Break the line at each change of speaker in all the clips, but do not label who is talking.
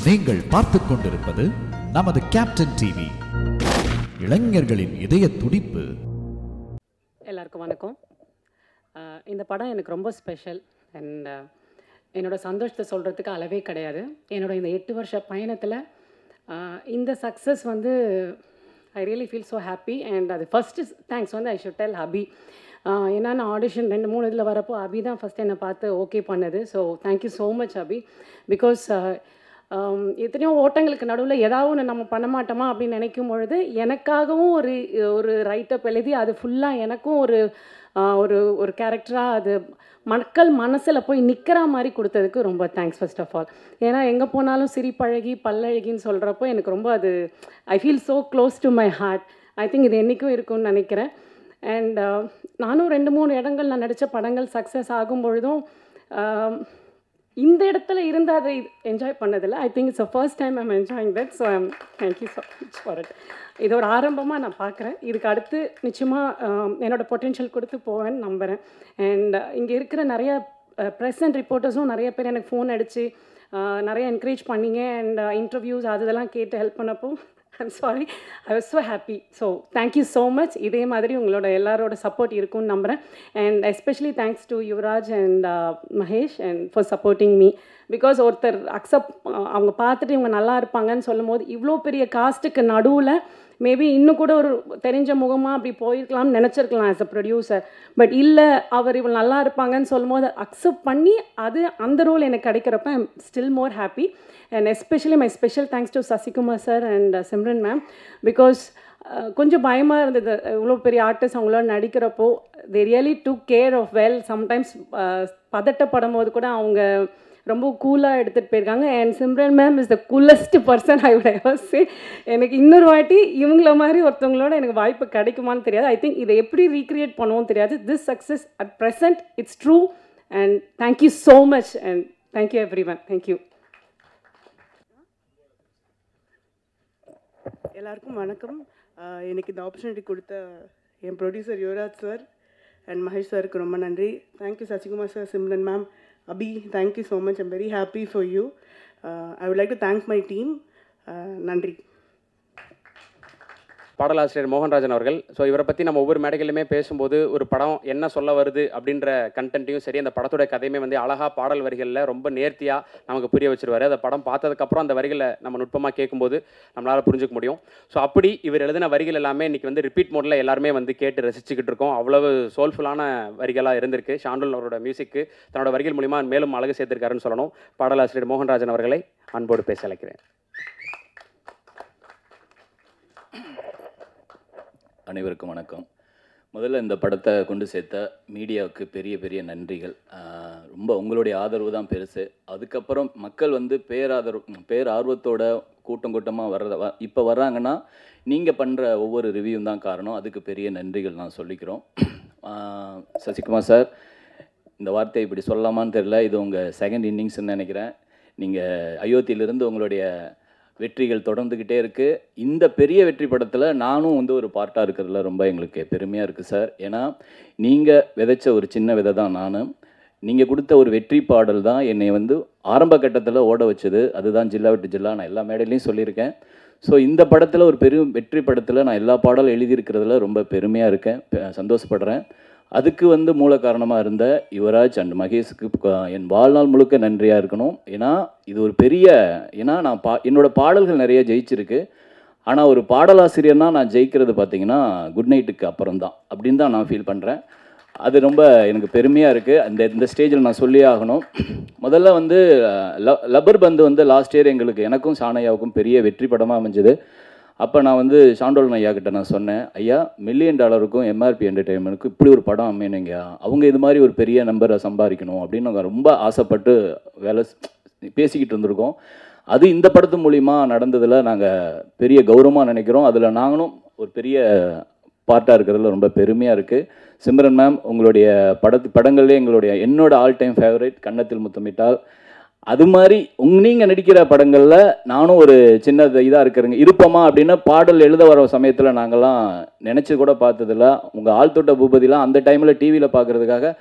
நீங்கள் பார்த்துக் கொண்டிருப்பது நமது கேப்டன் டிவி. இளைஞர்களின் இதய துடிப்பு.
எல்லாருக்கும் வணக்கம். இந்த படம் எனக்கு ரொம்ப ஸ்பெஷல் அண்ட் என்னோட சந்தோஷத்தை சொல்கிறதுக்கு அளவே கிடையாது. என்னோட இந்த 8 வருஷ பயணத்தில் இந்த சக்ஸஸ் வந்து I really feel so happy. And அது ஃபஸ்ட்டு தேங்க்ஸ் வந்து ஐ ஷுட் டெல் அபி. ஏன்னா நான் ஆடிஷன் 2-3 இதில் வரப்போ அபி தான் ஃபஸ்ட் என்னை பார்த்து ஓகே பண்ணது. So thank you so much Abhi. Because எத்தனையோ ஓட்டங்களுக்கு நடுவில் ஏதாவது ஒன்று நம்ம பண்ண மாட்டோமா அப்படின்னு நினைக்கும் பொழுது எனக்காகவும் ஒரு ரைட்டப் எழுதி அது ஃபுல்லாக எனக்கும் ஒரு கேரக்டராக அது மக்கள் மனசில் போய் நிற்கிற மாதிரி கொடுத்ததுக்கு ரொம்ப தேங்க்ஸ் ஃபர்ஸ்ட் ஆஃப் ஆல். ஏன்னா எங்கே போனாலும் சிரிப்பழகி பல்லழகின்னு சொல்கிறப்போ எனக்கு ரொம்ப அது I feel so close to my heart. I think இது என்றைக்கும் இருக்கும்னு நினைக்கிறேன். அண்ட் நானும் 2-3 இடங்கள் நான் நடித்த படங்கள் சக்ஸஸ் ஆகும் பொழுதும் இந்த இடத்துல இருந்து அதை என்ஜாய் பண்ணதில்லை. I think it's first time I'm enjoying that. So thank you so much for it. இது ஒரு ஆரம்பமாக நான் பார்க்குறேன். இதுக்கு அடுத்து நிச்சயமாக என்னோடய பொட்டென்ஷியல் கொடுத்து போவேன்னு நம்புகிறேன். அண்ட் இங்கே இருக்கிற நிறைய ப்ரெஸ் அண்ட் ரிப்போர்ட்டர்ஸும் நிறைய பேர் எனக்கு ஃபோன் அடித்து நிறைய என்கரேஜ் பண்ணிங்க. அண்ட் இன்டர்வியூஸ் அதெல்லாம் கேட்டு ஹெல்ப் பண்ணப்போ I'm sorry, I was so happy. So thank you so much. இதே மாதிரி உங்களோட எல்லாரோட சப்போர்ட் இருக்கும்னு நம்புகிறேன். And especially thanks to Yuvraj and Mahesh and for supporting me. Because ஒருத்தர் அக்செப்ட் அவங்க பார்த்துட்டு இவங்க நல்லா இருப்பாங்கன்னு சொல்லும் போது இவ்வளோ பெரிய காஸ்ட்டுக்கு நடுவில் மேபி இன்னும் கூட ஒரு தெரிஞ்ச முகமாக அப்படி போயிருக்கலாம்னு நினச்சிருக்கலாம் ஆஸ் அ ப்ரொடியூசர். பட் இல்லை, அவர் இவ்வளோ நல்லா இருப்பாங்கன்னு சொல்லும் போது அக்செப்ட் பண்ணி அது அந்த ரோல் எனக்கு கிடைக்கிறப்ப I'm still more happy. And especially my special thanks to Sasikumar sir and Simran ma'am. Because கொஞ்சம் பயமாக இருந்தது இவ்வளோ பெரிய ஆர்டிஸ்ட் அவங்களோட நடிக்கிறப்போ. They really took care of well. Sometimes பதட்டப்படும் போது கூட அவங்க ரொம்ப கூலாக எடுத்துகிட்டு போயிருக்காங்க. And Simran ma'am is the coolest person I would ever say. எனக்கு இன்னொரு வாட்டி இவங்கள மாதிரி ஒருத்தவங்களோட எனக்கு வாய்ப்பு கிடைக்குமான்னு தெரியாது. ஐ திங்க் இதை எப்படி ரீக்ரியேட் பண்ணுவோன்னு தெரியாது. This success at present it's true. And thank you so much and thank you everyone. Thank you.
எல்லாருக்கும் வணக்கம். எனக்கு இந்த ஆப்பர்ச்சுனிட்டி கொடுத்த என் producer Yuvaraj sir and Mahesh சாருக்கு ரொம்ப நன்றி. Thank you Sasikumar sir, Simran ma'am, Abhi, thank you so much. I'm very happy for you. I would like to thank my team. நன்றி.
பாடலாசிரியர் மோகன்ராஜன் அவர்கள். ஸோ இவரை பற்றி நம்ம ஒவ்வொரு மேடைகளிலுமே பேசும்போது ஒரு படம் என்ன சொல்ல வருது அப்படின்ற கண்டென்ட்டையும் சரி, அந்த படத்தோட கதையுமே வந்து அழகாக பாடல் வரிகளில் ரொம்ப நேர்த்தியாக நமக்கு புரிய வச்சிருவார். அந்த படம் பார்த்ததுக்கப்புறம் அந்த வரிகளை நம்ம நுட்பமாக கேட்கும்போது நம்மளால் புரிஞ்சுக்க முடியும். ஸோ அப்படி இவர் எழுதின வரிகள் எல்லாமே இன்றைக்கி வந்து ரிப்பீட் மோடில் எல்லாருமே வந்து கேட்டு ரசிச்சுக்கிட்டு இருக்கோம். அவ்வளவு சோல்ஃபுல்லான வரிகளாக இருந்திருக்கு. ஷாண்டுல் அவரோட மியூசிக்கு தன்னோட வரிகள் மூலிமா மேலும் அழகு சேர்த்திருக்காருன்னு சொல்லணும். பாடலாசிரியர் மோகன்ராஜன் அவர்களை அன்போடு பேச அழைக்கிறேன்.
அனைவருக்கும் வணக்கம். முதல்ல இந்த படத்தை கொண்டு சேர்த்த மீடியாவுக்கு பெரிய பெரிய நன்றிகள். ரொம்ப உங்களுடைய ஆதரவு தான் பெருசு. அதுக்கப்புறம் மக்கள் வந்து பேரார்வத்தோட கூட்டமாக இப்போ வர்றாங்கன்னா நீங்கள் பண்ணுற ஒவ்வொரு ரிவ்யூவும் தான் காரணம். அதுக்கு பெரிய நன்றிகள் நான் சொல்லிக்கிறோம். சசிகுமார் சார், இந்த வார்த்தையை இப்படி சொல்லலாமான்னு தெரியல, இது உங்கள் செகண்ட் இன்னிங்ஸ்ன்னு நினைக்கிறேன். நீங்கள் அயோத்தியிலிருந்து உங்களுடைய வெற்றிகள் தொடர்ந்துக்கிட்டே இருக்குது. இந்த பெரிய வெற்றி படத்தில் நானும் வந்து ஒரு பார்ட்டாக இருக்கிறதுல ரொம்ப எங்களுக்கு பெருமையாக இருக்குது சார். ஏன்னா நீங்கள் விதைச்ச ஒரு சின்ன விதை தான் நானும். நீங்கள் கொடுத்த ஒரு வெற்றி பாடல் தான் என்னை வந்து ஆரம்ப கட்டத்தில் ஓட வச்சது. அதுதான் ஜில்லா விட்டு ஜில்லா. நான் எல்லா மேடையிலையும் சொல்லியிருக்கேன். ஸோ இந்த படத்தில் ஒரு பெரும் வெற்றி படத்தில் நான் எல்லா பாடலும் எழுதியிருக்கிறதுல ரொம்ப பெருமையாக இருக்கேன், சந்தோஷப்படுறேன். அதுக்கு வந்து மூல காரணமாக இருந்த யுவராஜ் அண்ட் மகேஷுக்கு என் வாழ்நாள் முழுக்க நன்றியாக இருக்கணும். ஏன்னா இது ஒரு பெரிய, ஏன்னா நான் என்னோடய பாடல்கள் நிறைய ஜெயிச்சிருக்கு. ஆனால் ஒரு பாடலாசிரியர்னால் நான் ஜெயிக்கிறது பார்த்திங்கன்னா குட் நைட்டுக்கு அப்புறம் தான் அப்படின்னு தான் நான் ஃபீல் பண்ணுறேன். அது ரொம்ப எனக்கு பெருமையாக இருக்குது. இந்த ஸ்டேஜில் நான் சொல்லி ஆகணும். முதல்ல வந்து லப்பர் பந்து வந்து லாஸ்ட் இயர் எனக்கும் சானையாவுக்கும் பெரிய வெற்றி படமாக அமைஞ்சது. அப்போ நான் வந்து ஷாண்டோல் ஐயா கிட்ட நான் சொன்னேன், ஐயா $1 மில்லியன் எம்ஆர்பி என்டர்டெயின்மெண்ட்டுக்கு இப்படி ஒரு படம் அமையணுங்க, அவங்க இது மாதிரி ஒரு பெரிய நம்பரை சம்பாதிக்கணும் அப்படின்னு நாங்கள் ரொம்ப ஆசைப்பட்டு பேசிக்கிட்டு இருந்திருக்கோம். அது இந்த படத்து மூலிமா நடந்ததில் நாங்கள் பெரிய கௌரவமாக நினைக்கிறோம். அதில் நாங்களும் ஒரு பெரிய பார்ட்டாக இருக்கிறதுல ரொம்ப பெருமையாக இருக்குது. சிம்ரன் மேம், உங்களுடைய படங்கள்லேயே என்னோட ஆல் டைம் ஃபேவரட் கன்னத்தில் முத்தமிட்டால். அது மாதிரி நீங்கள் நடிக்கிற படங்களில் நானும் ஒரு சின்ன இதாக இருக்கிறேங்க இருப்போமா அப்படின்னு பாடல் எழுத வர சமயத்தில் நாங்கள்லாம் நினச்சி கூட பார்த்ததில்ல. உங்கள் ஆள் தொட்ட பூபதிலாம் அந்த டைமில் டிவியில் பார்க்குறதுக்காக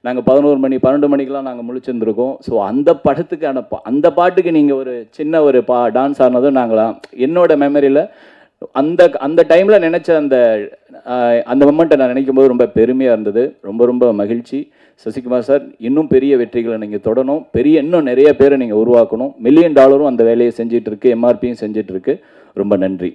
நாங்கள் 11 மணி 12 மணிக்கெலாம் நாங்கள் முழிச்சிருந்துருக்கோம். ஸோ அந்த படத்துக்கான அந்த பாட்டுக்கு நீங்கள் ஒரு சின்ன ஒரு டான்ஸ் ஆனதும் நாங்களாம் என்னோட மெமரியில் அந்த டைமில் நினச்ச அந்த மொமெண்ட்டை நான் நினைக்கும் போது ரொம்ப பெருமையாக இருந்தது. ரொம்ப ரொம்ப மகிழ்ச்சி. சசிகுமார் சார், இன்னும் பெரிய வெற்றிகளை நீங்கள் தொடணும், இன்னும் நிறைய பேரை நீங்கள் உருவாக்கணும். $1 மில்லியன் அந்த வேலையை செஞ்சிட்டு இருக்கு, எம்ஆர்பியும் செஞ்சிட்டு இருக்கு. ரொம்ப நன்றி.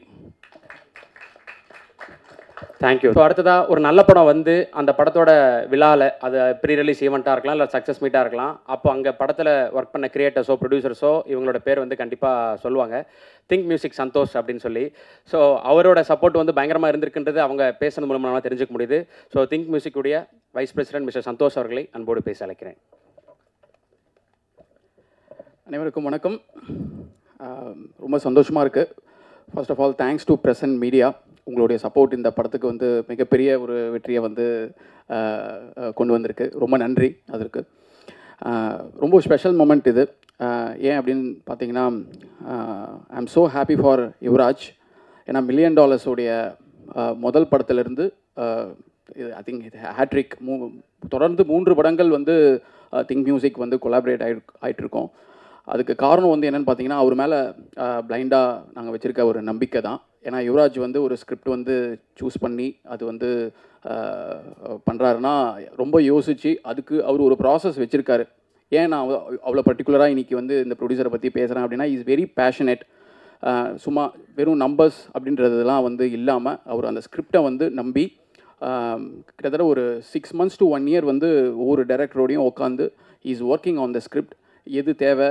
தேங்க்யூ. ஸோ அடுத்ததாக ஒரு நல்ல படம் வந்து அந்த படத்தோட விழாவில் அது ப்ரீ ரிலீஸ் ஈவெண்ட்டாக இருக்கலாம், இல்லை சக்ஸஸ் மீட்டாக இருக்கலாம். அப்போ அங்கே படத்தில் ஒர்க் பண்ண கிரியேட்டர்ஸோ ப்ரொடியூசர்ஸோ இவங்களோட பேர் வந்து கண்டிப்பாக சொல்லுவாங்க. திங்க் மியூசிக் சந்தோஷ் அப்படின்னு சொல்லி. ஸோ அவரோட சப்போர்ட் வந்து பயங்கரமாக இருந்திருக்குன்றது அவங்க பேசுறது மூலமாக தெரிஞ்சுக்க முடியுது. ஸோ திங்க் மியூசிக்குடைய வைஸ் பிரசிடென்ட் மிஸ்டர் சந்தோஷ் அவர்களை அன்போடு பேச அழைக்கிறேன்.
அனைவருக்கும் வணக்கம். ரொம்ப சந்தோஷமாக இருக்குது. First of all thanks to present media. உங்களுடைய சப்போர்ட் இந்த படத்துக்கு வந்து மிகப்பெரிய ஒரு வெற்றியை வந்து கொண்டு வந்திருக்கு. ரொம்ப நன்றி அதற்கு. ரொம்ப ஸ்பெஷல் மொமெண்ட் இது. ஏன் அப்படின்னு பார்த்தீங்கன்னா, I am so happy for Yuvraj. ஏன்னா $1 மில்லியன் முதல் படத்துலேருந்து ஐ திங்க் இது ஹேட்ரிக் தொடர்ந்து 3 படங்கள் வந்து திங்க் மியூசிக் வந்து கொலாபரேட் ஆகிட்டுருக்கோம். அதுக்கு காரணம் வந்து என்னென்னு பார்த்தீங்கன்னா, அவர் மேலே பிளைண்டாக நாங்கள் வச்சுருக்க ஒரு நம்பிக்கை தான். ஏன்னா யுவராஜ் வந்து ஒரு ஸ்கிரிப்ட் வந்து சூஸ் பண்ணி அது வந்து பண்ணுறாருன்னா ரொம்ப யோசித்து அதுக்கு அவர் ஒரு ப்ராசஸ் வச்சுருக்காரு. ஏன் நான் அவ்வளோ பர்டிகுலராக இன்றைக்கி வந்து இந்த ப்ரொடியூசரை பற்றி பேசுகிறேன் அப்படின்னா, இஸ் வெரி பேஷனேட். சும்மா வெறும் நம்பர்ஸ் அப்படின்றதுலாம் வந்து இல்லாமல் அவர் அந்த ஸ்கிரிப்டை வந்து நம்பி கிட்டத்தட்ட ஒரு 6 months to 1 year வந்து ஒவ்வொரு டைரக்டரோடையும் உட்காந்து is working on the script. எது தேவை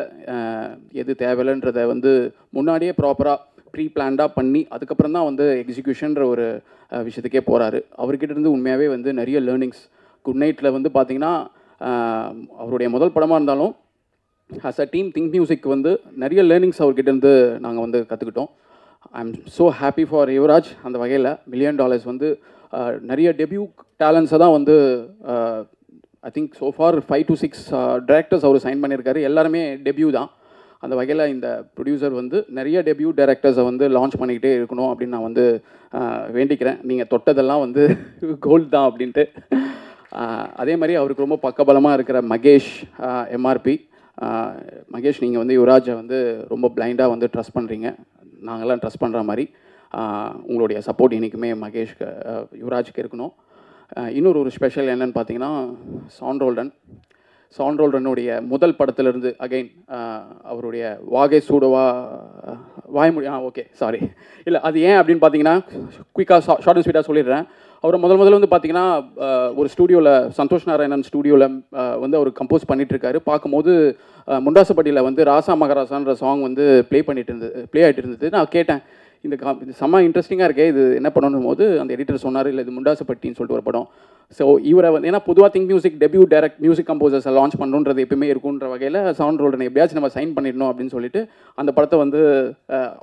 எது தேவையில்லைன்றதை வந்து முன்னாடியே ப்ராப்பராக ப்ரீ பிளான்டாக பண்ணி அதுக்கப்புறம் தான் வந்து எக்ஸிக்யூஷன்ற ஒரு விஷயத்துக்கே போகிறாரு. அவர்கிட்ட இருந்து உண்மையாகவே வந்து நிறைய லேர்னிங்ஸ். குட் நைட்டில் வந்து பார்த்திங்கன்னா அவருடைய முதல் படமாக இருந்தாலும் as a team think music வந்து நிறைய லேர்னிங்ஸ் அவர்கிட்டேருந்து நாங்கள் வந்து கற்றுக்கிட்டோம். I am so happy for Yuvraj. அந்த வகையில் $1 மில்லியன் வந்து நிறைய டெபியூ டேலண்ட்ஸை தான் வந்து I think so for 5 to 6 directors அவர் சைன் பண்ணியிருக்காரு. எல்லாருமே டெபியூ தான். அந்த வகையில் இந்த ப்ரொடியூசர் வந்து நிறைய டெபியூ டைரக்டர்ஸை வந்து லான்ச் பண்ணிக்கிட்டே இருக்கணும் அப்படின்னு நான் வந்து வேண்டிக்கிறேன். நீங்கள் தொட்டதெல்லாம் வந்து கோல்டு தான் அப்படின்ட்டு. அதே மாதிரி அவருக்கு ரொம்ப பக்கபலமாக இருக்கிற மகேஷ், எம்ஆர்பி. மகேஷ், நீங்கள் வந்து யுவராஜை வந்து ரொம்ப பிளைண்டாக வந்து ட்ரஸ்ட் பண்ணுறீங்க. நாங்கள்லாம் ட்ரஸ்ட் பண்ணுற மாதிரி உங்களுடைய சப்போர்ட் என்றைக்குமே மகேஷ்க்கு யுவராஜுக்கு இருக்கணும். இன்னொரு ஸ்பெஷல் என்னென்னு பார்த்தீங்கன்னா, சாண்ட்ரோல்டனுடைய முதல் படத்துலேருந்து அகைன் அவருடைய வாகை சூடவா வாய்மொழி ஓகே சாரி இல்லை அது ஏன் அப்படின்னு பார்த்தீங்கன்னா, குயிக்காக ஷார்ட் அண்ட் ஸ்வீட்டாக சொல்லிடுறேன். அவர் முதல்ல வந்து பார்த்தீங்கன்னா ஒரு ஸ்டூடியோவில் சந்தோஷ் நாராயணன் ஸ்டூடியோவில் வந்து அவர் கம்போஸ் பண்ணிகிட்ருக்காரு. பார்க்கும்போது முண்டாசப்பட்டியில் வந்து ராசா மகாராசான்ற சாங் வந்து ப்ளே ஆகிட்டு இருந்தது. நான் கேட்டேன், இது செம்ம இன்ட்ரெஸ்டிங்காக இருக்கே, இது என்ன பண்ணணும் போது அந்த எடிட்டர் சொன்னார், இல்லை இது முண்டாசப்பட்டின்னு சொல்லிட்டு ஒரு படம். ஸோ இவரை வந்து ஏன்னா பொதுவாக Think Music debut direct music கம்போசர்ஸை லான்ச் பண்ணுன்றது எப்பவுமே இருக்குன்ற வகையில் சாண்ட்ரோல்டன் எப்படியாச்சும் நம்ம சைன் பண்ணிடணும் அப்படின்னு சொல்லிட்டு அந்த படத்தை வந்து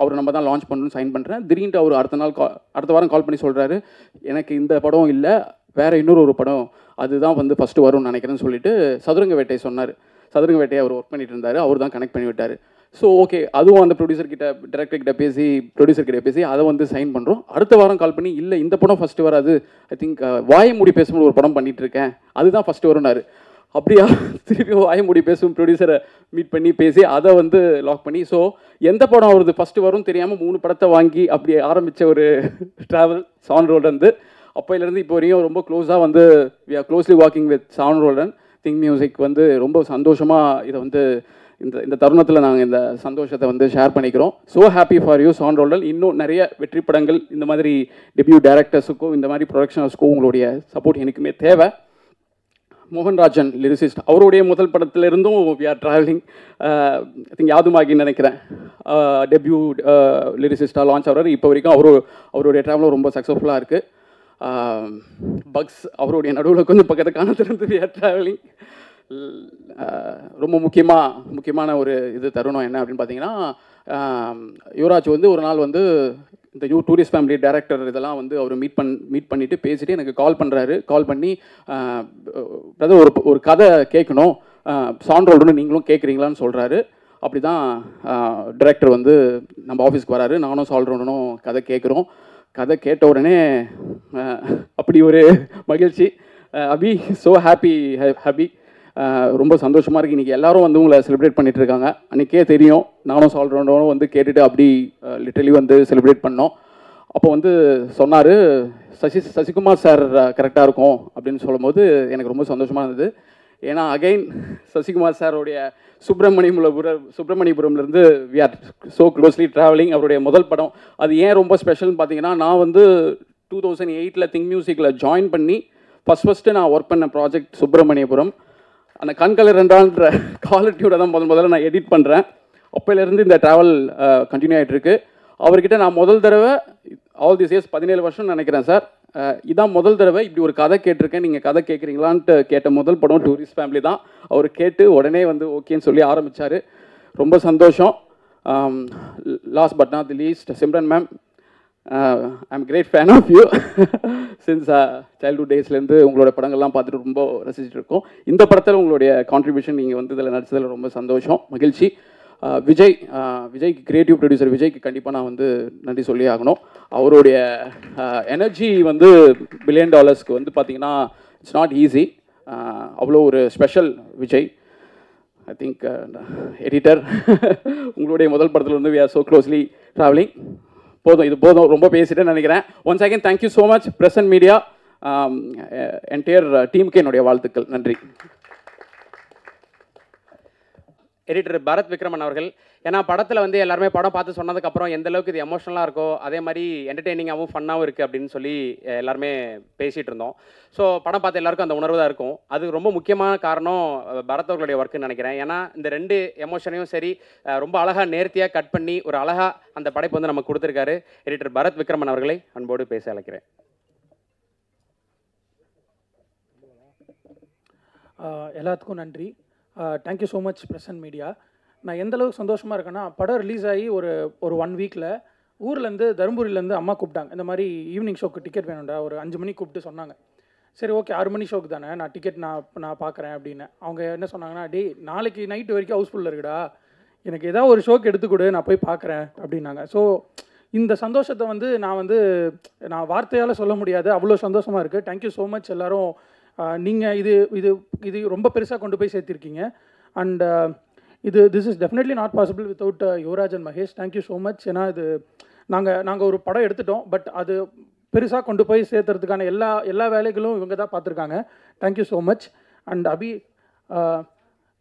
அவர் நம்ம தான் லான்ச் பண்ணணும்னு சைன் பண்ணுறேன். திடீர்னு அவர் அடுத்த வாரம் கால் பண்ணி சொல்கிறாரு, எனக்கு இந்த படம் இல்லை, வேறு இன்னொரு படம் அதுதான் வந்து ஃபஸ்ட்டு வரும்னு நினைக்கிறேன்னு சொல்லிட்டு சதுரங்க வேட்டை சொன்னார். சதுரங்க வேட்டையை அவர் ஒர்க் பண்ணிட்டு இருந்தார். அவர் தான் கனெக்ட் பண்ணி விட்டார். ஸோ ஓகே, அதுவும் அந்த டைரக்டர்கிட்ட பேசி அதை வந்து சைன் பண்ணுறோம். அடுத்த வாரம் கால் பண்ணி, இல்லை இந்த படம் ஃபஸ்ட்டு வராது, ஐ திங்க் வாயை மூடி பேசும்போது ஒரு படம் பண்ணிகிட்டு இருக்கேன், அதுதான் ஃபஸ்ட்டு வரும்னாரு. அப்படியா, திருப்பி வாயை மூடி பேசும் ப்ரொடியூசரை மீட் பண்ணி பேசி அதை வந்து லாக் பண்ணி, ஸோ எந்த படம் அவரது ஃபஸ்ட்டு வரும் தெரியாமல் 3 படத்தை வாங்கி அப்படி ஆரம்பித்த ஒரு ட்ராவல் சாண்ட்ரோல்டன் வந்து அப்போலேருந்து இப்போ வரையும் ரொம்ப க்ளோஸாக வந்து we are closely walking with Sean Roldan. Think music வந்து ரொம்ப சந்தோஷமாக இதை வந்து இந்த தருணத்தில் நாங்கள் இந்த சந்தோஷத்தை வந்து ஷேர் பண்ணிக்கிறோம். So happy for you Sean Roldan. இன்னும் நிறைய வெற்றி படங்கள் இந்த மாதிரி டெபியூ டைரக்டர்ஸுக்கும் இந்த மாதிரி ப்ரொடக்ஷனர்ஸுக்கும் உங்களுடைய சப்போர்ட் எனக்குமே தேவை. மோகன்ராஜன் லிரிசிஸ்ட், அவருடைய முதல் படத்திலிருந்தும் we are travelling. I think யாதுமாகின்னு நினைக்கிறேன் டெபியூ லிரிசிஸ்டாக லான்ச் ஆகிறாரு. இப்போ வரைக்கும் அவருடைய ட்ராவலும் ரொம்ப சக்ஸஸ்ஃபுல்லாக இருக்குது. பக்ஸ் அவருடைய நடுவில் கொஞ்சம் பக்கத்து காணத்திலிருந்து வி ஆர் ட்ராவலிங். ரொம்ப முக்கியமான ஒரு தருணம் என்ன அப்படின்னு பார்த்தீங்கன்னா, யுவராஜ் வந்து ஒரு நாள் வந்து இந்த நியூ டூரிஸ்ட் ஃபேமிலி டைரக்டர் இதெல்லாம் வந்து அவர் மீட் பண்ணிவிட்டு பேசிட்டு எனக்கு கால் பண்ணுறாரு. கால் பண்ணி, பிரதர் ஒரு கதை கேட்கணும், சாண்ட்ரோல்டன் நீங்களும் கேட்குறீங்களான்னு சொல்கிறாரு. அப்படி தான் டைரக்டர் வந்து நம்ம ஆஃபீஸ்க்கு வராரு. நானும் சாண்ட்ரோல்டனும் கதை கேட்குறோம். கதை கேட்ட உடனே அப்படி ஒரு மகிழ்ச்சி. அபி ஸோ ஹாப்பி ரொம்ப சந்தோஷமாக இருக்குது. இன்றைக்கி எல்லாரும் வந்து உங்களை செலிப்ரேட் பண்ணிகிட்டு இருக்காங்க. அன்றைக்கே தெரியும், நானும் சொல்கிறோம் வந்து கேட்டுட்டு அப்படி லிட்டரலி வந்து செலிப்ரேட் பண்ணோம். அப்போ வந்து சொன்னார் சசிகுமார் சார் கரெக்டாக இருக்கும் அப்படின்னு சொல்லும்போது எனக்கு ரொம்ப சந்தோஷமாக இருந்தது. ஏன்னா அகைன் சசிகுமார் சாரோடைய சுப்பிரமணியபுரம்லேருந்து we are so closely travelling. அவருடைய முதல் படம் அது ஏன் ரொம்ப ஸ்பெஷல்னு பார்த்தீங்கன்னா, நான் வந்து 2008 திங்க் மியூசிக்கில் ஜாயின் பண்ணி ஃபஸ்ட்டு நான் ஒர்க் பண்ண ப்ராஜெக்ட் சுப்பிரமணியபுரம். அந்த கண்கலர் ரெண்டான்ற குவாலிட்டியோட தான் முதல்ல நான் எடிட் பண்ணுறேன். அப்போலேருந்து இந்த ட்ராவல் கண்டினியூ ஆகிட்டுருக்கு. அவர்கிட்ட நான் முதல் தடவை ஆல் திஸ் இயர்ஸ் 17 வருஷம் நினைக்கிறேன் சார், இதான் முதல் தடவை இப்படி ஒரு கதை கேட்டிருக்கேன், நீங்கள் கதை கேட்குறீங்களான்ட்டு கேட்ட முதல் படம் டூரிஸ்ட் ஃபேமிலி தான். அவர் கேட்டு உடனே வந்து ஓகேன்னு சொல்லி ஆரம்பித்தார். ரொம்ப சந்தோஷம். Last but not the least, Simran ma'am, I am great fan of you. Since childhood டேஸ்லேருந்து உங்களோட படங்கள்லாம் பார்த்துட்டு ரொம்ப ரசிச்சுட்டு இருக்கோம். இந்த படத்தில் உங்களுடைய கான்ட்ரிபியூஷன் நீங்கள் வந்து இதில் நடிச்சதில் ரொம்ப சந்தோஷம், மகிழ்ச்சி. விஜய்க்கு கிரியேட்டிவ் ப்ரொடியூசர் விஜய்க்கு கண்டிப்பாக நான் வந்து நன்றி சொல்லி ஆகணும். அவருடைய எனர்ஜி வந்து $1 பில்லியன் வந்து பார்த்திங்கன்னா இட்ஸ் நாட் ஈஸி. அவ்வளோ ஒரு special Vijay. I think editor உங்களுடைய முதல் படத்தில் வந்து we are so closely travelling. இது போதும், ரொம்ப பேசிட்டேன்னு நினைக்கிறேன். Once again thank you so much press and media, entire டீமுக்கு என்னுடைய வாழ்த்துக்கள். நன்றி.
எடிட்டர் பரத் விக்ரமன் அவர்கள், ஏன்னா படத்தில் வந்து எல்லாருமே படம் பார்த்து சொன்னதுக்கப்புறம் எந்த அளவுக்கு இது எமோஷனலாக இருக்கோ அதே மாதிரி என்டர்டெய்னிங்காகவும் ஃபன்னாகவும் இருக்குது அப்படின்னு சொல்லி எல்லாருமே பேசிகிட்டு இருந்தோம். ஸோ படம் பார்த்து எல்லாருக்கும் அந்த உணர்வு தான் இருக்கும். அது ரொம்ப முக்கியமான காரணம் பரத் அவர்களுடைய ஒர்க்குன்னு நினைக்கிறேன். ஏன்னா இந்த 2 எமோஷனையும் சரி ரொம்ப அழகாக நேர்த்தியாக கட் பண்ணி ஒரு அழகாக அந்த படைப்பு வந்து நமக்கு கொடுத்துருக்காரு. எடிட்டர் பரத் விக்ரமன் அவர்களை அன்போடு பேச அழைக்கிறேன்.
எல்லாத்துக்கும் நன்றி. Thank you so much press and media. நான் எந்தளவுக்கு சந்தோஷமாக இருக்கேன்னா, படம் ரிலீஸ் ஆகி ஒரு 1 வீக்கில் ஊர்லேருந்து தருமபுரியிலேருந்து அம்மா கூப்பிட்டாங்க. இந்த மாதிரி ஈவினிங் ஷோக்கு டிக்கெட் வேணும்டா, ஒரு 5 மணிக்கு கூப்பிட்டு சொன்னாங்க. சரி ஓகே 6 மணி ஷோக்கு தானே, நான் டிக்கெட் நான் பார்க்குறேன் அப்படின்னு. அவங்க என்ன சொன்னாங்கன்னா, டேய் நாளைக்கு நைட்டு வரைக்கும் ஹவுஸ்ஃபுல்லில் இருக்குடா, எனக்கு ஏதாவது ஒரு ஷோக்கு எடுத்துக்கொடு, நான் போய் பார்க்குறேன் அப்படின்னாங்க. ஸோ இந்த சந்தோஷத்தை வந்து நான் வார்த்தையால் சொல்ல முடியாது, அவ்வளோ சந்தோஷமாக இருக்குது. தேங்க்யூ ஸோ மச் எல்லோரும். நீங்கள் இது ரொம்ப பெருசாக கொண்டு போய் சேர்த்திருக்கீங்க. And this is definitely not possible without Yuvaraj and Mahesh. Thank you so much. ஏன்னா இது நாங்கள் ஒரு படம் எடுத்துட்டோம், பட் அது பெருசாக கொண்டு போய் சேர்த்துறதுக்கான எல்லா வேலைகளும் இவங்க தான் பார்த்துருக்காங்க. Thank you so much. And Abhi,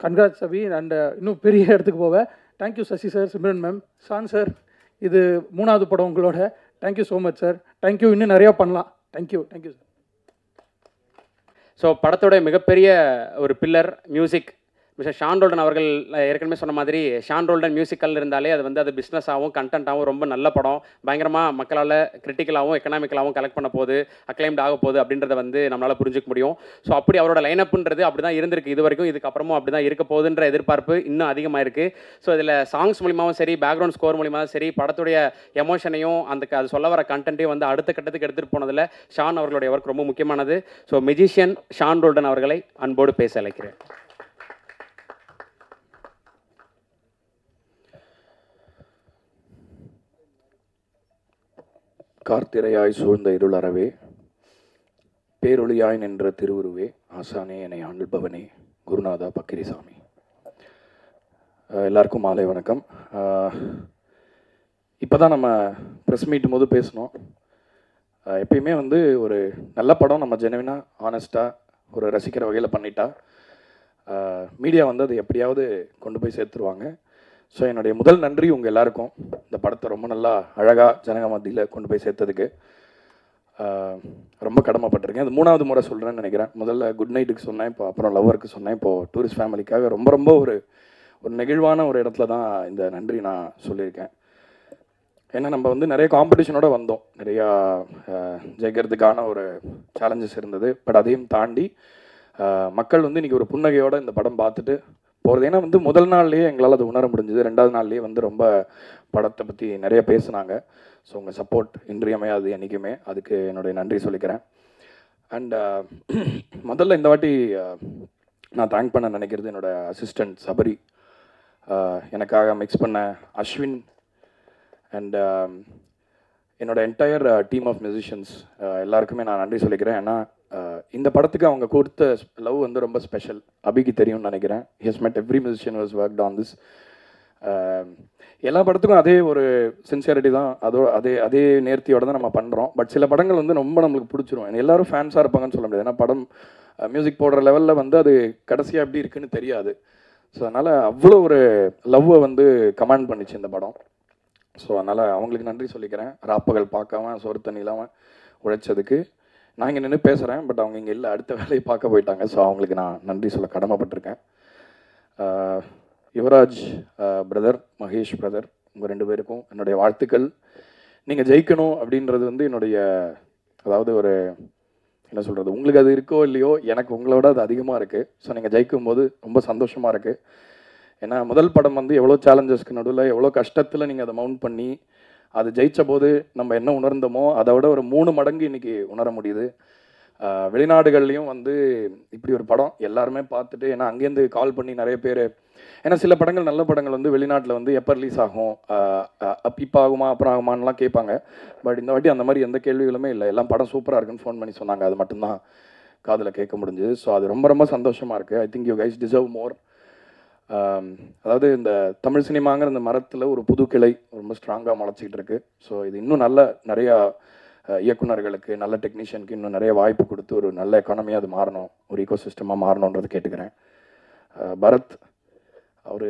congrats Abhi. And இன்னும் பெரிய இடத்துக்கு போவேன். Thank you Sasi sir, Simran ma'am, Sean sir. இது 3வது படம் உங்களோட. Thank you so much sir. Thank you. இன்னும் நிறையா பண்ணலாம். Thank you sir.
ஸோ படத்தோட மிகப்பெரிய ஒரு pillar music mister Sean Roldan அவர்கள். ஏற்கனவே சொன்ன மாதிரி ஷான் ரோல்டன் மியூசிக்கல் இருந்தாலே அது பிஸ்னஸாகவும் கண்டென்ட்டாகவும் ரொம்ப நல்ல படம், பயங்கரமாக மக்களால் கிரிட்டிக்கலாகவும் எக்கனாமிக்கலாகவும் கலெக்ட் பண்ண போகுது, அக்ளைம்ட் ஆக போகுது அப்படின்றத நம்மளால் புரிஞ்சிக்க முடியும். ஸோ அப்படி அவரோட லைனப்புன்றது அப்படி தான் இருந்திருக்கு இது வரைக்கும், இதுக்கப்புறமும் அப்படி தான் இருக்க போகுதுன்ற எதிர்பார்ப்பு இன்னும் அதிகமாக இருக்குது. ஸோ இதில் சாங்ஸ் மூலியமாகவும் சரி, பேக்ரவுண்ட் ஸ்கோர் மூலியமாகவும் சரி, படத்துடைய எமோஷனையும் அது சொல்ல வர கண்டென்ட்டையும் அடுத்த கட்டத்துக்கு எடுத்துகிட்டு போனதில் ஷான் அவர்களுடைய ஒர்க் ரொம்ப முக்கியமானது. ஸோ மெஜிஷியன் ஷான் ரோல்டன் அவர்களை அன்போடு பேச அழைக்கிறேன்.
கார்த்திரையாய் சூழ்ந்த இருளறவே, பேரொளியாய் நின்ற திருவுருவே, ஆசானே என்னை ஆள்பவனே, குருநாதா பக்கிரிசாமி. எல்லாருக்கும் மாலை வணக்கம். இப்போ தான் நம்ம ப்ரெஸ் மீட்டும் போது பேசணும். எப்பயுமே ஒரு நல்ல படம் நம்ம ஜெனுவினாக ஆனஸ்ட்டாக ஒரு ரசிக்கிற வகையில் பண்ணிட்டா மீடியா அது எப்படியாவது கொண்டு போய் சேர்த்துருவாங்க. ஸோ என்னுடைய முதல் நன்றி உங்கள் எல்லாருக்கும். இந்த படத்தை ரொம்ப நல்லா அழகாக ஜனங்க மத்தியில் கொண்டு போய் சேர்த்ததுக்கு ரொம்ப கடமைப்பட்டிருக்கேன். அது 3வது முறை சொல்கிறேன்னு நினைக்கிறேன். முதல்ல குட் நைட்டுக்கு சொன்னேன், இப்போ அப்புறம் லவ்வருக்கு சொன்னேன், இப்போது டூரிஸ்ட் ஃபேமிலிக்காக ரொம்ப ஒரு நெகிழ்வான ஒரு இடத்துல தான் இந்த நன்றி நான் சொல்லியிருக்கேன். ஏன்னா நம்ம நிறைய காம்படிஷனோட வந்தோம், நிறையா ஜெயிக்கிறதுக்கான ஒரு சேலஞ்சஸ் இருந்தது. பட் அதையும் தாண்டி மக்கள் இன்றைக்கி ஒரு புன்னகையோடு இந்த படம் பார்த்துட்டு போகிறது. ஏன்னா முதல் நாள்லேயே எங்களால் அது உணர முடிஞ்சுது. 2வது நாள்லேயே ரொம்ப படத்தை பற்றி நிறைய பேசுனாங்க. ஸோ உங்கள் சப்போர்ட் இன்றியமையாது என்றைக்குமே, அதுக்கு என்னுடைய நன்றி சொல்லிக்கிறேன். அண்ட் முதல்ல இந்த வாட்டி நான் தேங்க் பண்ண நினைக்கிறது என்னோடய அசிஸ்டண்ட் சபரி, எனக்காக மிக்ஸ் பண்ண அஸ்வின், அண்ட் என்னோடய என்டையர் டீம் ஆஃப் மியூசிஷியன்ஸ் எல்லாருக்குமே நான் நன்றி சொல்லிக்கிறேன். ஏன்னா இந்த படத்துக்கு அவங்க கொடுத்த லவ் வந்து ரொம்ப ஸ்பெஷல். அபிக்கு தெரியும்னு நினைக்கிறேன். ஹி ஹஸ் மெட் every musician was worked on this. எல்லா படத்துக்கும் அதே ஒரு சின்சியரிட்டி தான், அதே நேர்த்தியோட தான் நம்ம பண்ணுறோம். பட் சில படங்கள் வந்து ரொம்ப நம்மளுக்கு பிடிச்சிரும். எல்லாரும் ஃபேன்ஸாக இருப்பாங்கன்னு சொல்ல முடியாது. ஏன்னா படம் மியூசிக் போடுற லெவலில் வந்து அது கடைசியாக எப்படி இருக்குன்னு தெரியாது. ஸோ அதனால் அவ்வளோ ஒரு லவ்வை வந்து கமாண்ட் பண்ணிச்சு இந்த படம். ஸோ அதனால் அவங்களுக்கு நன்றி சொல்லிக்கிறேன். ராப்பகல் பார்க்காம சோறு தண்ணி இல்லாமல் உழைச்சதுக்கு. நான் இங்கே நின்று பேசுகிறேன், பட் அவங்க இங்கே இல்லை, அடுத்த வேலையை பார்க்க போயிட்டாங்க. ஸோ அவங்களுக்கு நான் நன்றி சொல்ல கடமைப்பட்டிருக்கேன். யுவராஜ் பிரதர், மகேஷ் பிரதர், உங்கள் 2 பேருக்கும் என்னுடைய வாழ்த்துக்கள். நீங்கள் ஜெயிக்கணும் அப்படின்றது வந்து என்னுடைய, அதாவது ஒரு என்ன சொல்கிறது, உங்களுக்கு அது இருக்கோ இல்லையோ, எனக்கு உங்களோட அது அதிகமாக இருக்குது. ஸோ நீங்கள் ஜெயிக்கும் போது ரொம்ப சந்தோஷமாக இருக்குது. ஏன்னா முதல் படம் வந்து எவ்வளோ சேலஞ்சஸ்க்கு நடுவில், எவ்வளோ கஷ்டத்தில் நீங்கள் அதை மவுண்ட் பண்ணி அது ஜெயித்த போது நம்ம என்ன உணர்ந்தோமோ அதை விட ஒரு 3 மடங்கு இன்றைக்கி உணர முடியுது. வெளிநாடுகள்லையும் வந்து இப்படி ஒரு படம் எல்லாருமே பார்த்துட்டு, ஏன்னா அங்கேருந்து கால் பண்ணி நிறைய பேர், ஏன்னா சில படங்கள் நல்ல படங்கள் வந்து வெளிநாட்டில் வந்து எப்போ ரிலீஸ் ஆகும், இப்போ ஆகுமா அப்புறம் ஆகுமான்லாம் கேட்பாங்க. பட் இந்த வாட்டி அந்த மாதிரி எந்த கேள்விகளுமே இல்லை. எல்லாம் படம் சூப்பராக இருக்குன்னு ஃபோன் பண்ணி சொன்னாங்க. அது மட்டும்தான் காதில் கேட்க முடிஞ்சுது. ஸோ அது ரொம்ப ரொம்ப சந்தோஷமாக இருக்குது. I think you guys deserve மோர். அதாவது இந்த தமிழ் சினிமாங்கிற இந்த மரத்தில் ஒரு புது கிளை ரொம்ப ஸ்ட்ராங்காக முளைச்சிக்கிட்டு இருக்கு. ஸோ இது இன்னும் நிறையா இயக்குநர்களுக்கு, நல்ல டெக்னீஷியனுக்கு இன்னும் நிறைய வாய்ப்பு கொடுத்து ஒரு நல்ல எக்கானமியாக அது மாறணும், ஒரு ஈகோ சிஸ்டமாக மாறணுன்றது கேட்டுக்கிறேன். பரத் அவர்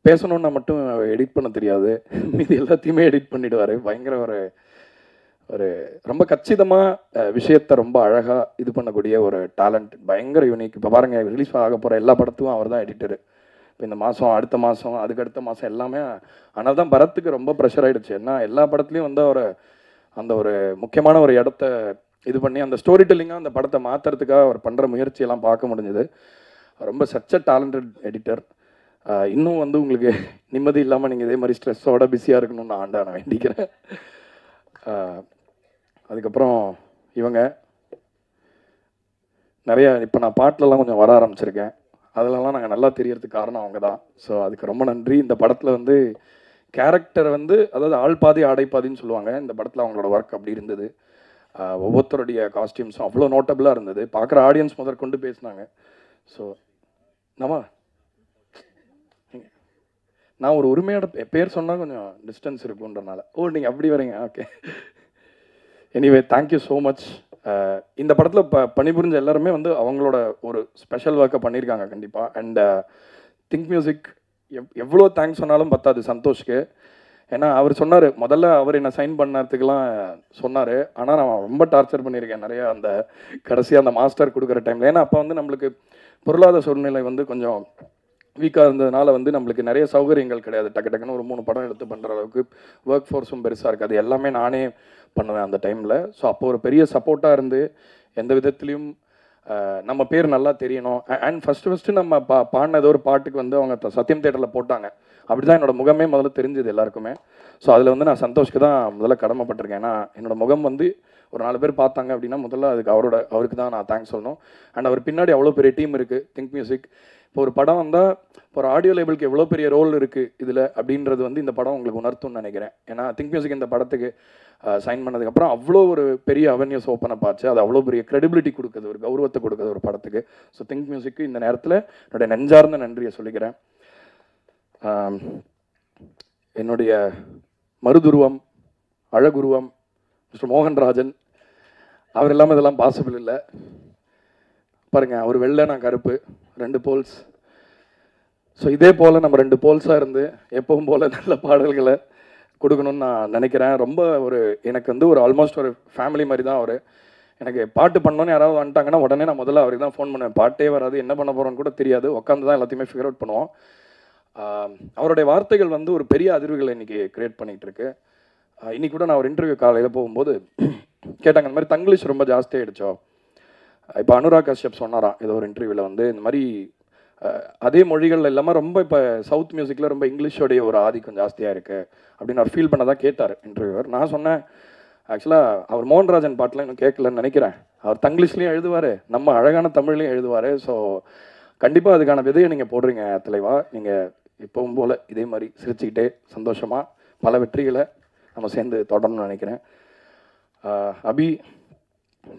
பேசணுன்னா மட்டும் எடிட் பண்ண தெரியாது, மீது எல்லாத்தையுமே எடிட் பண்ணிவிடுவார். பயங்கர ஒரு ரொம்ப கச்சிதமாக விஷயத்தை ரொம்ப அழகாக இது பண்ணக்கூடிய ஒரு டேலண்ட், பயங்கர யூனிக். இப்போ பாருங்கள், ரிலீஸ் ஆக போகிற எல்லா படத்துக்கும் அவர் தான் எடிட்டரு. இப்போ இந்த மாதம், அடுத்த மாதம், அதுக்கடுத்த மாதம் எல்லாமே. ஆனால் தான் பரத்துக்கு ரொம்ப ப்ரெஷர் ஆகிடுச்சு. ஏன்னா எல்லா படத்துலையும் வந்து அவர் அந்த ஒரு முக்கியமான ஒரு இடத்த இது பண்ணி அந்த ஸ்டோரி டெல்லிங்காக அந்த படத்தை மாற்றுறதுக்காக அவர் பண்ணுற முயற்சியெல்லாம் பார்க்க முடிஞ்சுது. ரொம்ப சச் அ டேலண்டட் எடிட்டர். இன்னும் வந்து உங்களுக்கு நிம்மதி இல்லாமல் நீங்கள் இதே மாதிரி ஸ்ட்ரெஸ்ஸோட பிஸியாக இருக்கணும்னு நான் ஆண்டான வேண்டிக்கிறேன். அதுக்கப்புறம் இவங்க நிறையா இப்போ நான் பாட்டிலலாம் கொஞ்சம் வர ஆரம்பிச்சிருக்கேன். அதிலலாம் நாங்கள் நல்லா தெரியறதுக்கு காரணம் அவங்க தான். ஸோ அதுக்கு ரொம்ப நன்றி. இந்த படத்தில் வந்து கேரக்டர் வந்து, அதாவது ஆள் பாதி ஆடை பாதின்னு சொல்லுவாங்க, இந்த படத்தில் அவங்களோட ஒர்க் அப்படி இருந்தது. ஒவ்வொருத்தருடைய காஸ்டியூம்ஸும் அவ்வளோ நோட்டபுளாக இருந்தது. பார்க்குற ஆடியன்ஸ் முதற்கொண்டு பேசினாங்க. ஸோ நான் ஒரு உரிமையோட பேர் சொன்னால் கொஞ்சம் டிஸ்டன்ஸ் இருக்குன்றனால, நீங்கள் அப்படி வரீங்க, okay. Anyway thank you so much. இந்த படத்தில் பணிபுரிஞ்ச எல்லாருமே வந்து அவங்களோட ஒரு ஸ்பெஷல் ஒர்க்கை பண்ணியிருக்காங்க கண்டிப்பாக. அண்ட் திங்க் மியூசிக் எவ்வளோ தேங்க்ஸ் சொன்னாலும் பத்தாது சந்தோஷ்க்கு. ஏன்னா அவர் சொன்னார், முதல்ல அவர் என்னை சைன் பண்ணறதுக்கெலாம் சொன்னார். ஆனால் நான் ரொம்ப டார்ச்சர் பண்ணியிருக்கேன் நிறையா அந்த கடைசியாக அந்த மாஸ்டர் கொடுக்குற டைமில். ஏன்னா அப்போ வந்து நம்மளுக்கு பொருளாதார சூழ்நிலை வந்து கொஞ்சம் வீக்காக இருந்ததுனால வந்து நம்மளுக்கு நிறைய சௌகரியங்கள் கிடையாது. டக்குன்னு ஒரு 3 படம் எடுத்து பண்ணுற அளவுக்கு ஒர்க் ஃபோர்ஸும் பெருசாக இருக்குது. அது எல்லாமே நானே பண்ணுவேன் அந்த டைமில். ஸோ அப்போ ஒரு பெரிய சப்போர்ட்டாக இருந்து எந்த விதத்துலேயும் நம்ம பேர் நல்லா தெரியணும். அண்ட் ஃபஸ்ட்டு நம்ம பாடின ஏதோ ஒரு பாட்டுக்கு வந்து அவங்க சத்யம் தேட்டரில் போட்டாங்க. அப்படி தான் என்னோடய முகமே முதல்ல தெரிஞ்சது எல்லாருக்குமே. ஸோ அதில் வந்து நான் சந்தோஷ்க்கு தான் முதல்ல கடமைப்பட்டிருக்கேன். ஏன்னா என்னோடய முகம் வந்து ஒரு 4 பேர் பார்த்தாங்க அப்படின்னா முதல்ல அதுக்கு அவருக்கு தான் நான் தேங்க்ஸ் சொல்லணும். அண்ட் அவர் பின்னாடி அவ்வளோ பெரிய டீம் இருக்குது திங்க் மியூசிக். இப்போ ஒரு படம் வந்தால் இப்போ ஒரு ஆடியோ லேபிளுக்கு எவ்வளோ பெரிய ரோல் இருக்குது இதில் அப்படின்றது வந்து இந்த படம் உங்களுக்கு உணர்த்தும்னு நினைக்கிறேன். ஏன்னா திங்க் மியூசிக் இந்த படத்துக்கு சைன் பண்ணதுக்கப்புறம் அவ்வளோ ஒரு பெரிய அவென்யூஸ் ஓப்பன் அப் ஆச்சு. அது அவ்வளோ பெரிய கிரெடிபிலிட்டி கொடுக்குது, ஒரு கௌரவத்தை கொடுக்குது ஒரு படத்துக்கு. ஸோ திங்க் மியூசிக்கு இந்த நேரத்தில் என்னுடைய நெஞ்சார்ந்த நன்றியை சொல்லிக்கிறேன். என்னுடைய மருதுருவம், அழகுருவம் மிஸ்டர் மோகன்ராஜன், அவர் இல்லாமல் இதெல்லாம் பாசிபிள் இல்லை. பாருங்கள், அவர் வெள்ளை, நான் கருப்பு, 2 போல்ஸ். ஸோ இதே போல் நம்ம 2 போல்ஸாக இருந்து எப்பவும் போல் நல்ல பாடல்களை கொடுக்கணும்னு நான் நினைக்கிறேன். ரொம்ப எனக்கு வந்து ஒரு ஆல்மோஸ்ட் ஒரு ஃபேமிலி மாதிரி தான் அவர். எனக்கு பாட்டு பண்ணோன்னு யாராவது வந்துட்டாங்கன்னா உடனே நான் முதல்ல அவருக்கு தான் ஃபோன் பண்ணுவேன். பாட்டே வராது, என்ன பண்ண போகிறோன்னு கூட தெரியாது, உட்காந்து தான் எல்லாத்தையுமே ஃபிகர் அவுட் பண்ணுவோம். அவருடைய வார்த்தைகள் வந்து ஒரு பெரிய அதிர்வுகளை இன்றைக்கி க்ரியேட் பண்ணிகிட்டு இருக்கு. இன்றைக்கி கூட நான் ஒரு இன்டர்வியூ காலையில் போகும்போது கேட்டாங்க, இந்த மாதிரி தங்கிலீஷ் ரொம்ப ஜாஸ்தி ஆகிடுச்சோ. இப்போ அனுராக் கஷ்யப் சொன்னாராம் ஏதோ ஒரு இன்டர்வியூவில் வந்து, இந்த மாதிரி அதே மொழிகள் இல்லாமல் ரொம்ப இப்போ சவுத் மியூசிக்கில் ரொம்ப இங்கிலீஷோடைய ஒரு ஆதிக்கம் ஜாஸ்தியாக இருக்குது அப்படின்னு அவர் ஃபீல் பண்ணதான் கேட்டார் இன்டர்வியூவர். நான் சொன்னேன், ஆக்சுவலாக அவர் மோகன்ராஜன் பாட்டெலாம் இன்னும் கேட்கலன்னு நினைக்கிறேன். அவர் தங்கிலீஷ்லேயும் எழுதுவார், நம்ம அழகான தமிழ்லையும் எழுதுவார். ஸோ கண்டிப்பாக அதுக்கான விதையை நீங்கள் போடுறீங்க தலைவா. நீங்கள் இப்போவும் போல் இதே மாதிரி சிரிச்சுக்கிட்டே சந்தோஷமாக பல வெற்றிகளை நம்ம சேர்ந்து தொடரணும்னு நினைக்கிறேன். அபி,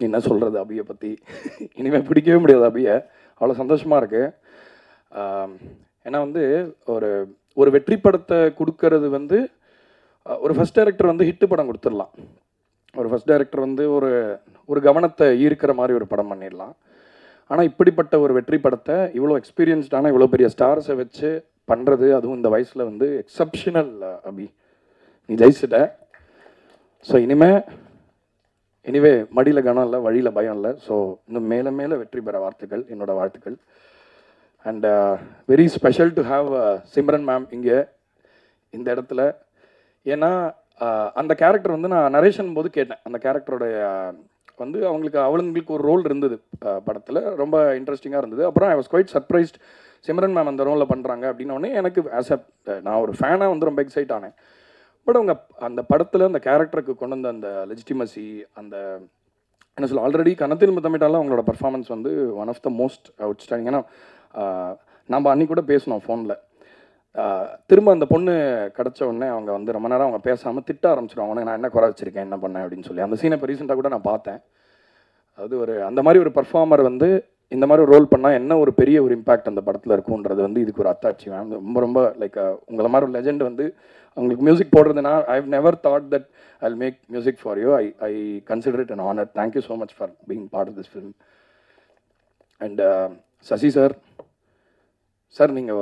என்ன சொல்கிறது அபியை பற்றி, இனிமேல் பிடிக்கவே முடியாது அபியை, அவ்வளோ சந்தோஷமாக இருக்குது. ஏன்னா வந்து ஒரு ஒரு வெற்றி படத்தை கொடுக்கறது வந்து ஒரு ஃபஸ்ட் டைரக்டர் வந்து ஹிட்டு படம் கொடுத்துடலாம், ஒரு ஃபஸ்ட் டைரக்டர் வந்து ஒரு கவனத்தை ஈர்க்கிற மாதிரி ஒரு படம் பண்ணிடலாம். ஆனால் இப்படிப்பட்ட ஒரு வெற்றி படத்தை இவ்வளோ எக்ஸ்பீரியன்ஸ்டான இவ்வளோ பெரிய ஸ்டார்ஸை வச்சு பண்ணுறது, அதுவும் இந்த வயசில் வந்து எக்ஸப்ஷனல் அபி, நீ ஜெயிச்சிட்ட. ஸோ எனிவே மடியில் கனம் இல்லை, வழியில் பயம் இல்லை. ஸோ இன்னும் மேலே மேலே வெற்றி பெற வாழ்த்துக்கள், என்னோட வாழ்த்துக்கள். And very special to have Simran ma'am இங்கே இந்த இடத்துல. ஏன்னா அந்த கேரக்டர் வந்து நான் நரேஷன் போது கேட்டேன், அந்த கேரக்டரோடைய வந்து அவங்களுக்கு ஒரு ரோல் இருந்தது படத்தில், ரொம்ப இன்ட்ரெஸ்டிங்காக இருந்தது. அப்புறம் I was quite surprised Simran ma'am அந்த ரோலில் பண்ணுறாங்க அப்படின்னோடனே எனக்கு நான் ஒரு ஃபேனாக வந்து ரொம்ப எக்ஸைட் ஆனேன். பட் அவங்க அந்த படத்தில் அந்த கேரக்டருக்கு கொண்டு வந்த அந்த லெஜிட்டிமசி, அந்த என்ன சொல்ல, ஆல்ரெடி கணத்தில் முத்தமிட்டாலும் அவங்களோட பர்ஃபார்மன்ஸ் வந்து one of the most outstanding. ஏன்னா நம்ம அன்றைக்கி கூட பேசணும் ஃபோனில், திரும்ப அந்த பொண்ணு கிடச்ச உடனே அவங்க வந்து ரொம்ப நேரம் அவங்க பேசாமல் திட்ட ஆரம்பிச்சிடுவாங்க, நான் என்ன குறை வச்சிருக்கேன், என்ன பண்ணேன் அப்படின்னு சொல்லி. அந்த சீனை இப்போ ரீசெண்டாக கூட நான் பார்த்தேன். அது அந்த மாதிரி ஒரு பர்ஃபார்மர் வந்து இந்த மாதிரி ஒரு ரோல் பண்ணால் என்ன ஒரு பெரிய ஒரு இம்பாக்ட் அந்த படத்தில் இருக்குன்றது வந்து இதுக்கு ஒரு அத்தாட்சி மேம். ரொம்ப ரொம்ப லைக் உங்களை மாதிரி ஒரு லெஜெண்ட் வந்து அவங்களுக்கு மியூசிக் போடுறதுனா I have never thought that I will make music for you. I consider it an honour. Thank you so much for being part of this film. And Sasi sir நீங்கள்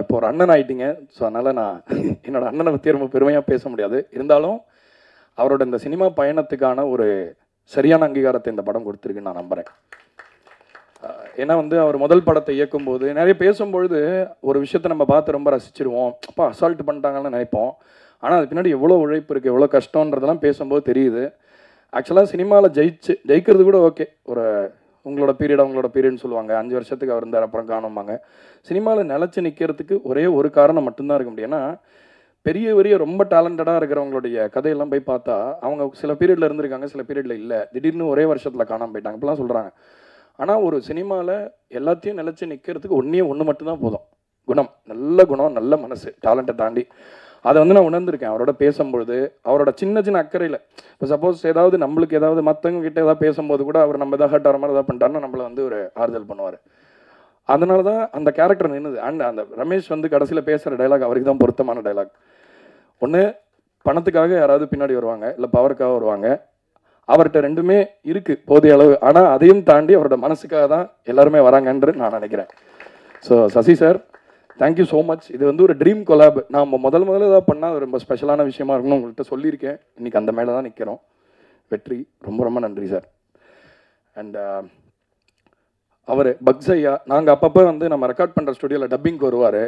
இப்போ ஒரு அண்ணன் ஆகிட்டீங்க. ஸோ அதனால் நான் என்னோடய அண்ணனை பற்றி ரொம்ப பெருமையாக பேச முடியாது, இருந்தாலும் அவரோட இந்த சினிமா பயணத்துக்கான ஒரு சரியான அங்கீகாரத்தை இந்த படம் கொடுத்துருக்குன்னு நான் நம்புகிறேன். ஏன்னா வந்து அவர் முதல் படத்தை இயக்கும்போது நிறைய பேசும்பொழுது ஒரு விஷயத்தை நம்ம பார்த்து ரொம்ப ரசிச்சிருவோம், அப்பா அசால்ட் பண்ணிட்டாங்கன்னு நினைப்போம். ஆனால் அது பின்னாடி எவ்வளோ உழைப்பு இருக்குது, எவ்வளோ கஷ்டன்றதெல்லாம் பேசும்போது தெரியுது. ஆக்சுவலாக சினிமாவில் ஜெயிக்கிறது கூட ஓகே, உங்களோட பீரியட்னு சொல்லுவாங்க, 5 வருஷத்துக்கு அவர் இருந்தார் அப்புறம் காணும்பாங்க. சினிமாவில் நிலச்சி நிற்கிறதுக்கு ஒரே ஒரு காரணம் மட்டும்தான் இருக்க முடியும். ஏன்னா பெரிய ரொம்ப டேலண்டடாக இருக்கிறவங்களுடைய கதையெல்லாம் போய் பார்த்தா அவங்க சில பீரியடில் இருந்திருக்காங்க, சில பீரியடில் இல்லை, திடீர்னு ஒரே வருஷத்தில் காணாமல் போயிட்டாங்க, இப்படிலாம் சொல்கிறாங்க. ஆனால் ஒரு சினிமாவில் எல்லாத்தையும் நிலச்சி நிற்கிறதுக்கு ஒன்று மட்டும்தான் போதும், குணம், நல்ல குணம், நல்ல மனசு, டேலண்ட்டை தாண்டி. அதை வந்து நான் உணர்ந்திருக்கேன் அவரோட பேசும்பொழுது, அவரோட சின்ன அக்கறையில். இப்போ சப்போஸ் ஏதாவது நம்மளுக்கு ஏதாவது மற்றவங்க கிட்ட ஏதாவது பேசும்போது கூட அவர் நம்ம எதாவது ஹர்ட் ஆகிற மாதிரி ஏதாவது பண்ணிட்டாருன்னா நம்மளை வந்து ஒரு ஆறுதல் பண்ணுவார். அதனால தான் அந்த கேரக்டர் நின்றுது. அண்ட் அந்த ரமேஷ் வந்து கடைசியில் பேசுகிற டைலாக் அவருக்கு தான் பொருத்தமான டைலாக். ஒன்று பணத்துக்காக யாராவது பின்னாடி வருவாங்க, இல்லை பவருக்காக வருவாங்க, அவர்கிட்ட ரெண்டுமே இருக்குது போதிய அளவு. ஆனால் அதையும் தாண்டி அவரோட மனசுக்காக தான் எல்லாருமே வராங்கன்று நான் நினைக்கிறேன். So Sasi sir, thank you so much. இது வந்து ஒரு ட்ரீம் கொலாப். நான் முதல்ல ஏதாவது பண்ணால் அது ரொம்ப ஸ்பெஷலான விஷயமா இருக்குன்னு உங்கள்கிட்ட சொல்லியிருக்கேன். இன்றைக்கி அந்த மேலே தான் நிற்கிறோம். வெற்றி, ரொம்ப நன்றி சார். அண்ட் அவர் பக்ஸ் ஐயா, நாங்கள் அப்பப்போ வந்து நம்ம ரெக்கார்ட் பண்ணுற ஸ்டுடியோவில் டப்பிங்க்கு வருவார்,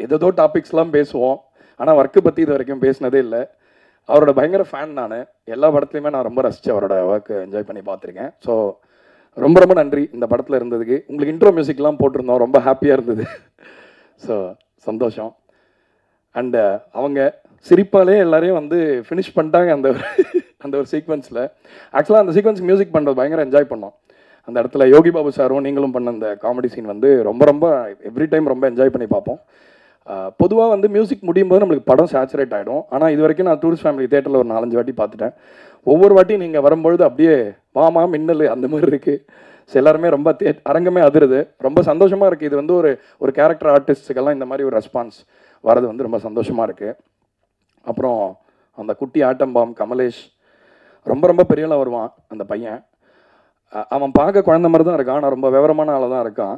ஏதோ டாபிக்ஸ்லாம் பேசுவோம். ஆனால் ஒர்க்கு பற்றி இது வரைக்கும் பேசினதே இல்லை. அவரோட பயங்கர ஃபேன் நான். எல்லா படத்துலையுமே நான் ரொம்ப ரசித்து அவரோட ஒர்க்கு என்ஜாய் பண்ணி பார்த்துருக்கேன். ஸோ ரொம்ப நன்றி இந்த படத்தில் இருந்ததுக்கு. உங்களுக்கு இன்ட்ரோ மியூசிக்லாம் போட்டிருந்தோம், ரொம்ப ஹாப்பியாக இருந்தது. ஸோ சந்தோஷம். அண்டு அவங்க சிரிப்பாலே எல்லாரையும் வந்து ஃபினிஷ் பண்ணிட்டாங்க அந்த ஒரு சீக்வன்ஸில். ஆக்சுவலாக அந்த சீக்வன்ஸ் மியூசிக் பண்ணுறது பயங்கர என்ஜாய் பண்ணோம். அந்த இடத்துல யோகி பாபு சாரும் நீங்களும் பண்ண அந்த காமெடி சீன் வந்து ரொம்ப எவ்ரி டைம் ரொம்ப என்ஜாய் பண்ணி பார்ப்போம். பொதுவாக வந்து மியூசிக் முடியும் போது நம்மளுக்கு படம் சேச்சுரேட் ஆகிடும். ஆனால் இது வரைக்கும் நான் டூரிஸ்ட் ஃபேமிலி தேட்டரில் ஒரு 4-5 வாட்டி பார்த்துட்டேன். ஒவ்வொரு வாட்டியும் நீங்கள் வரும்பொழுது அப்படியே வாமா மின்னல் அந்த மாதிரி இருக்குது. ஸோ எல்லாருமே ரொம்ப அரங்கமே அதிருது. ரொம்ப சந்தோஷமாக இருக்குது. இது வந்து ஒரு கேரக்டர் ஆர்டிஸ்ட்டுக்கெல்லாம் இந்த மாதிரி ஒரு ரெஸ்பான்ஸ் வரது வந்து ரொம்ப சந்தோஷமாக இருக்குது. அப்புறம் அந்த குட்டி ஆட்டம்பாம் கமலேஷ் ரொம்ப பெரியலாம் வருவான் அந்த பையன். அவன் பார்க்க குழந்தை மாதிரி தான் இருக்கான், ஆனால் ரொம்ப விவரமான ஆளாக தான் இருக்கான்.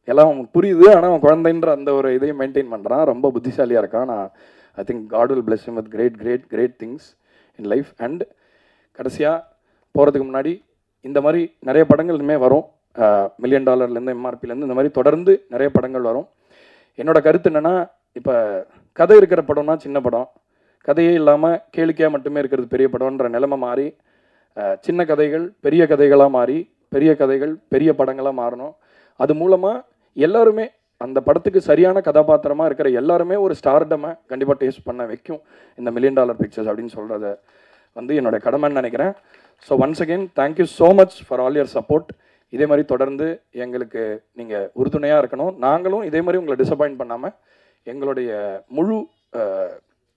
எல்லாம் அவனுக்கு புரியுது, ஆனால் அவன் குழந்தைன்ற அந்த ஒரு இதையும் மெயின்டைன் பண்ணுறான். ரொம்ப புத்திசாலியாக இருக்கான். நான் I think God will bless him with great things in life. And கடைசியாக போகிறதுக்கு முன்னாடி இந்த மாதிரி நிறைய படங்கள் இனிமேல் வரும். $1 மில்லியன்லேருந்து எம்ஆர்பிலேருந்து இந்த மாதிரி தொடர்ந்து நிறைய படங்கள் வரும். என்னோட கருத்து என்னென்னா, இப்போ கதை இருக்கிற படம்னா சின்ன படம், கதையே இல்லாமல் கேளிக்கையாக மட்டுமே இருக்கிறது பெரிய படம்ன்ற நிலைமை மாறி, சின்ன கதைகள் பெரிய கதைகளாக மாறி, பெரிய கதைகள் பெரிய படங்களாக மாறணும். அது மூலமாக எல்லாருமே அந்த படத்துக்கு சரியான கதாபாத்திரமாக இருக்கிற எல்லாருமே ஒரு ஸ்டார்டமை கண்டிப்பாக டேஸ்ட் பண்ண வைக்கும் இந்த $1 மில்லியன் பிக்சர்ஸ் அப்படின்னு சொல்கிறத வந்து என்னோடய கடமைன்னு நினைக்கிறேன். So once again thank you so much for all your support. இதே மாதிரி தொடர்ந்து எங்களுக்கு நீங்கள் உறுதுணையாக இருக்கணும். நாங்களும் இதே மாதிரி உங்களை டிசப்பாயிண்ட் பண்ணாமல் எங்களுடைய முழு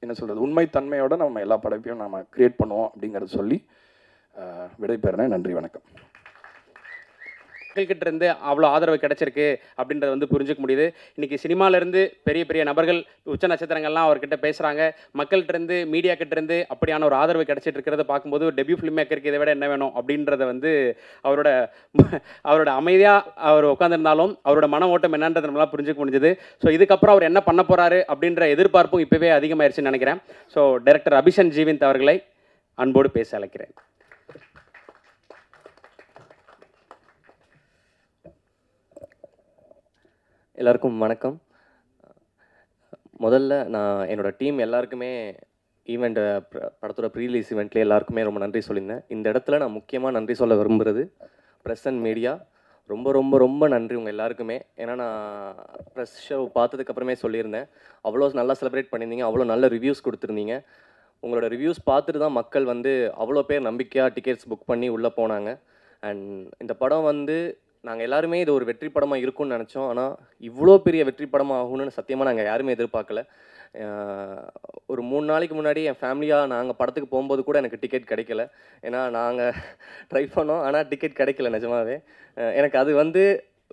என்ன சொல்கிறது உண்மைத்தன்மையோடு நம்ம எல்லா படைப்பையும் நம்ம க்ரியேட் பண்ணுவோம் அப்படிங்கிறத சொல்லி விடைபெறேன். நன்றி, வணக்கம்.
மக்கள்கிட்ட இருந்து அவ்வளோ ஆதரவு கிடைச்சிருக்கு அப்படின்றத வந்து புரிஞ்சுக்க முடியுது. இன்றைக்கி சினிமாவிலேருந்து பெரிய பெரிய நபர்கள், உச்ச நட்சத்திரங்கள்லாம் அவர்கிட்ட பேசுகிறாங்க. மக்கள்கிட்ட இருந்து, மீடியா கிட்ட இருந்து அப்படியான ஒரு ஆதரவு கிடைச்சிட்டு இருக்கிறத பார்க்கும்போது டெபியூ ஃபிலிம் மேக்கருக்கு இதை விட என்ன வேணும் அப்படின்றத வந்து அவரோட அமைதியாக அவர் உட்காந்துருந்தாலும் அவரோட மன ஓட்டம் என்னன்றது நம்மளால் புரிஞ்சுக்க முடிஞ்சது. ஸோ இதுக்கப்புறம் அவர் என்ன பண்ண போகிறாரு அப்படின்ற எதிர்பார்ப்பும் இப்போவே அதிகமாகிடுச்சுன்னு நினைக்கிறேன். ஸோ டைரக்டர் அபிஷன் ஜீவிந்த் அவர்களை அன்போடு பேச அழைக்கிறேன்.
எல்லாருக்கும் வணக்கம். முதல்ல நான் என்னோடய டீம் எல்லாருக்குமே படத்தோட ப்ரீ-ரிலீஸ் ஈவெண்ட்லேயே எல்லாருக்குமே ரொம்ப நன்றி சொல்லியிருந்தேன். இந்த இடத்துல நான் முக்கியமாக நன்றி சொல்ல விரும்புகிறது ப்ரெஸ் அண்ட் மீடியா. ரொம்ப ரொம்ப ரொம்ப நன்றி உங்கள் எல்லாருக்குமே. ஏன்னா நான் ப்ரெஸ் ஷோ பார்த்ததுக்கப்புறமே சொல்லியிருந்தேன், அவ்வளோ நல்லா செலிப்ரேட் பண்ணியிருந்தீங்க, அவ்வளோ நல்ல ரிவ்யூஸ் கொடுத்துருந்தீங்க. உங்களோட ரிவ்யூஸ் பார்த்துட்டு தான் மக்கள் வந்து அவ்வளோ பேர் நம்பிக்கையாக டிக்கெட்ஸ் புக் பண்ணி உள்ளே போனாங்க. அண்ட் இந்த படம் வந்து நாங்கள் எல்லாருமே இது ஒரு வெற்றி படமாக இருக்கும்னு நினச்சோம். ஆனால் இவ்வளோ பெரிய வெற்றி படமாக ஆகும்னு சத்தியமாக நாங்கள் யாருமே எதிர்பார்க்கல. ஒரு 3 நாளைக்கு முன்னாடி என் ஃபேமிலியாக நாங்கள் படத்துக்கு போகும்போது கூட எனக்கு டிக்கெட் கிடைக்கல. ஏன்னா நாங்கள் ட்ரை பண்ணோம், ஆனால் டிக்கெட் கிடைக்கல. நிஜமாவே எனக்கு அது வந்து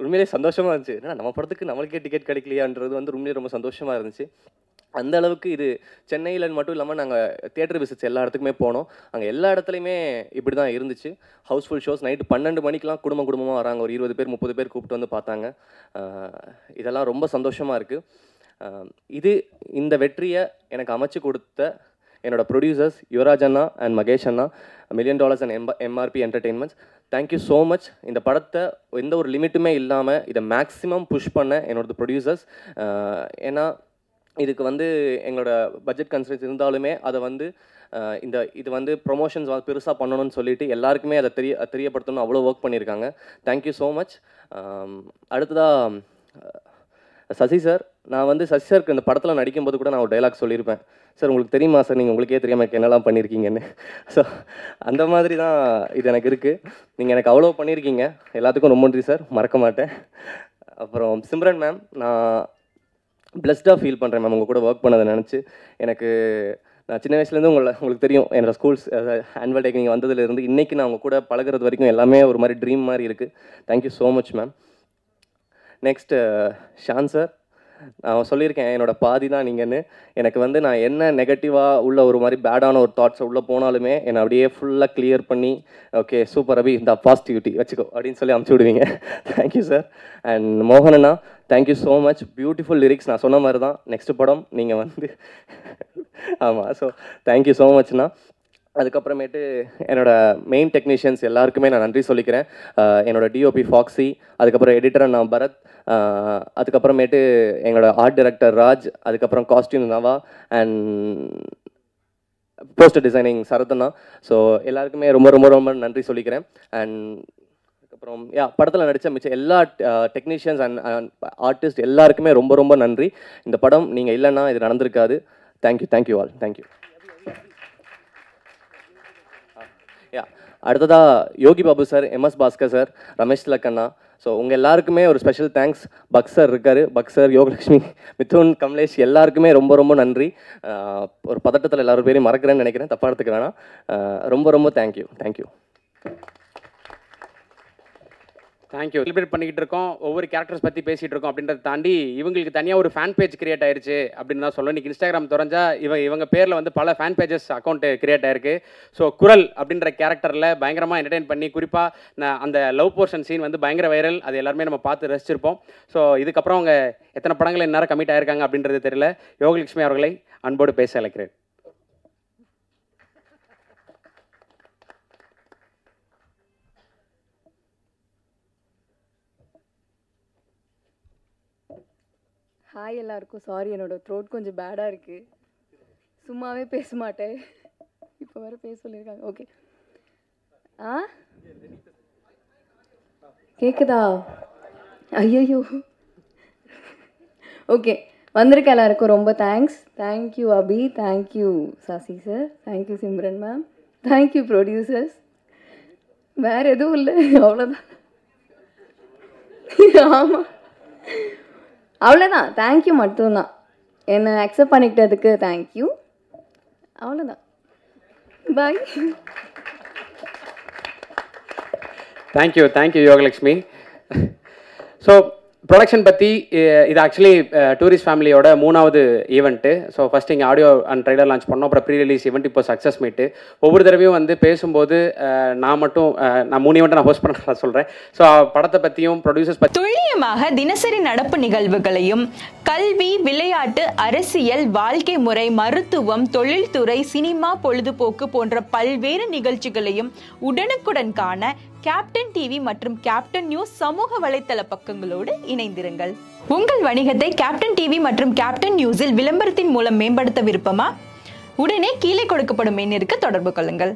உண்மையிலே சந்தோஷமாக இருந்துச்சு. ஏன்னா நம்ம படத்துக்கு நம்மளுக்கே டிக்கெட் கிடைக்கலையான்றது வந்து உண்மையிலே ரொம்ப சந்தோஷமாக இருந்துச்சு. அந்த அளவுக்கு இது சென்னையில் மட்டும் இல்லாமல் நாங்கள் தியேட்டர் விசிட்ஸ் எல்லா இடத்துக்குமே போனோம். அங்கே எல்லா இடத்துலையுமே இப்படி தான் இருந்துச்சு. Housefull shows. நைட்டு 12 மணிக்கெலாம் குடும்பமாக வராங்க. ஒரு 20 பேர் 30 பேர் கூப்பிட்டு வந்து பார்த்தாங்க. இதெல்லாம் ரொம்ப சந்தோஷமாக இருக்குது. இந்த வெற்றியை எனக்கு அமைச்சு கொடுத்த என்னோட ப்ரொடியூசர்ஸ் யுவராஜ் அண்ணா அண்ட் மகேஷ் அண்ணா, $1 million and MRP entertainments, thank you so much. இந்த படத்தை எந்த ஒரு லிமிட்டுமே இல்லாமல் இதை மேக்ஸிமம் புஷ் பண்ண என்னோட ப்ரொடியூசர்ஸ். ஏன்னா இதுக்கு வந்து எங்களோட பட்ஜெட் கன்ஸ்ட்ரெயின்ஸ் இருந்தாலுமே அதை வந்து இது வந்து ப்ரொமோஷன்ஸ் பெருசாக பண்ணணும்னு சொல்லிட்டு எல்லாருக்குமே அதை தெரியப்படுத்தணும்னு அவ்வளோ ஒர்க் பண்ணியிருக்காங்க. Thank you so much. அடுத்ததாக சசி சார், நான் வந்து சசி சாருக்கு இந்த படத்தில் நடிக்கும்போது கூட நான் ஒரு டைலாக் சொல்லியிருப்பேன், சார் உங்களுக்கு தெரியுமா சார், நீங்கள் உங்களுக்கே தெரியாமல் என்னெல்லாம் பண்ணியிருக்கீங்கன்னு. ஸோ அந்த மாதிரி தான் இது எனக்கு இருக்குது. நீங்கள் எனக்கு அவ்வளோ பண்ணியிருக்கீங்க, எல்லாத்துக்கும் ரொம்ப நன்றி சார், மறக்க மாட்டேன். அப்புறம் சிம்ரன் மேம், நான் பிளஸ்டாக ஃபீல் பண்ணுறேன் மேம் உங்கள் கூட ஒர்க் பண்ணதை நினச்சி. நான் சின்ன வயசுலேருந்து உங்களுக்கு தெரியும், என்னோடய ஸ்கூல்ஸ் ஆனுவல் டேக்கு நீங்கள் வந்ததுலேருந்து இன்றைக்கி நான் உங்கள் கூட பழகிறது வரைக்கும் எல்லாமே ஒரு மாதிரி ட்ரீம் மாதிரி இருக்குது. Thank you so much ma'am. Next Sean sir, நான் சொல்லியிருக்கேன் என்னோடய பாதி தான் நீங்கள்னு. எனக்கு வந்து நான் என்ன நெகட்டிவாக உள்ள ஒரு மாதிரி பேடான ஒரு தாட்ஸை உள்ளே போனாலுமே என்னை அப்படியே ஃபுல்லாக கிளியர் பண்ணி, ஓகே சூப்பர் அபி, இந்த பாசிட்டிவிட்டி வச்சுக்கோ அப்படின்னு சொல்லி அமுச்சு விடுவீங்க. Thank you sir. அண்ட் மோகனண்ணா, thank you so much. Beautiful lyrics. நான் சொன்ன மாதிரி தான் நெக்ஸ்ட் படம் நீங்கள் வந்து ஆமாம். ஸோ தேங்க்யூ ஸோ மச்ண்ணா. அதுக்கப்புறமேட்டு என்னோடய மெயின் டெக்னீஷியன்ஸ் எல்லாருக்குமே நான் நன்றி சொல்லிக்கிறேன். என்னோடய டிஓபி ஃபாக்ஸி, அதுக்கப்புறம் எடிட்டர் நான் பரத், அதுக்கப்புறமேட்டு எங்களோட ஆர்ட் டைரக்டர் ராஜ், அதுக்கப்புறம் costume Nava and poster designing சரத்னா. ஸோ எல்லாருக்குமே ரொம்ப ரொம்ப ரொம்ப நன்றி சொல்லிக்கிறேன். அண்ட் அப்புறம் படத்தில் நடித்த மிச்சம் எல்லா டெக்னீஷியன்ஸ் அண்ட் ஆர்டிஸ்ட் எல்லாருக்குமே ரொம்ப ரொம்ப நன்றி. இந்த படம் நீங்கள் இல்லைன்னா இது நடந்திருக்காது. Thank you all. தேங்க்யூ. அடுத்ததாக Yogi Babu sir, MS Bhaskar sir, Ramesh திலக்கண்ணா. ஸோ உங்கள் எல்லாருக்குமே ஒரு ஸ்பெஷல் தேங்க்ஸ். பக் சார் இருக்கார், பக் சார், யோகலட்சுமி, மிதுன், கமலேஷ் எல்லாருக்குமே ரொம்ப ரொம்ப நன்றி. ஒரு பதட்டத்தில் எல்லாரும் பேரையும் மறக்கிறேன்னு நினைக்கிறேன், தப்பாக எடுத்துக்க வேணாம். ரொம்ப ரொம்ப தேங்க்யூ.
தேங்க்யூ. செலிப்ரேட் பண்ணிக்கிட்டு இருக்கோம், ஒவ்வொரு கேரக்டர்ஸ் பற்றி பேசிகிட்டு இருக்கோம். அப்படின்றத தாண்டி இவங்களுக்கு தனியாக ஒரு ஃபேன் பேஜ் கிரியேட் ஆயிடுச்சு அப்படின்னு தான் சொல்லணும். இன்றைக்கி இன்ஸ்டாகிராம் திறஞ்சா இவங்க பேரில் வந்து பல ஃபேன் பேஜஸ் அக்கௌண்ட் கிரியேட் ஆயிருக்கு. ஸோ குரல் அப்படின்ற கேரக்டரில் பயங்கரமாக என்டர்டெயின் பண்ணி, குறிப்பாக அந்த லவ் போர்ஷன் சீன் வந்து பயங்கர வைரல். அது எல்லாருமே நம்ம பார்த்து ரசிச்சிருப்போம். ஸோ இதுக்கப்புறம் அவங்க எத்தனை படங்கள் இந்நேரம் கமிட் ஆயிருக்காங்க அப்படின்றது தெரியல. யோகலட்சுமி அவர்களை அன்போடு பேச அழைக்கிறேன்.
ஹாய் எல்லாருக்கும். சாரி, என்னோடய த்ரோட் கொஞ்சம் பேடாக இருக்குது, சும்மாவே பேச மாட்டேன், இப்போ வேறு பேச சொல்லியிருக்காங்க. ஓகே, கேட்குதா? ஐயோ, ஓகே. வந்திருக்க எல்லாருக்கும் ரொம்ப thank you Abhi, thank you Sasi sir, thank you Simran ma'am, thank you producers. வேறு எதுவும் இல்லை, அவ்வளோதான். ஆமாம், அவ்வளோதான். தேங்க்யூ மட்டும்தான். என்னை அக்செப்ட் பண்ணிக்கிட்டதுக்கு தேங்க்யூ. அவ்வளோதான். Bye.
Thank you Yogalakshmi. So production பற்றி இது ஆக்சுவலி டூரிஸ்ட் ஃபேமிலியோட 3வது ஈவெண்ட்டு. ஸோ ஃபஸ்ட் இங்கே ஆடியோ அண்ட் ட்ரைலர் லான்ச் பண்ணோம், அப்புறம் ப்ரீ ரிலீஸ் ஈவெண்ட், இப்போ சக்ஸஸ் மீட்டு. ஒவ்வொரு தடவையும் வந்து பேசும்போது நான் 3 ஈவெண்ட்டை நான் ஹோஸ்ட் பண்ண சொல்கிறேன். ஸோ படத்தை பற்றியும் ப்ரொடியூசர்ஸ் பற்றி
துல்லியமாக தினசரி நடப்பு நிகழ்வுகளையும் கல்வி, விளையாட்டு, அரசியல், வாழ்க்கை முறை, மருத்துவம், தொழில்துறை, சினிமா, பொழுதுபோக்கு போன்ற பல்வேறு நிகழ்ச்சிகளையும் உடனுக்குடன் காண கேப்டன் டிவி மற்றும் கேப்டன் நியூஸ் சமூக வலைத்தள பக்கங்களோடு இணைந்திருங்கள். உங்கள் வணிகத்தை கேப்டன் டிவி மற்றும் கேப்டன் நியூஸில் விளம்பரத்தின் மூலம் மேம்படுத்த விருப்பமா? உடனே கீழே கொடுக்கப்படும் எண்ணிற்கு தொடர்பு கொள்ளுங்கள்.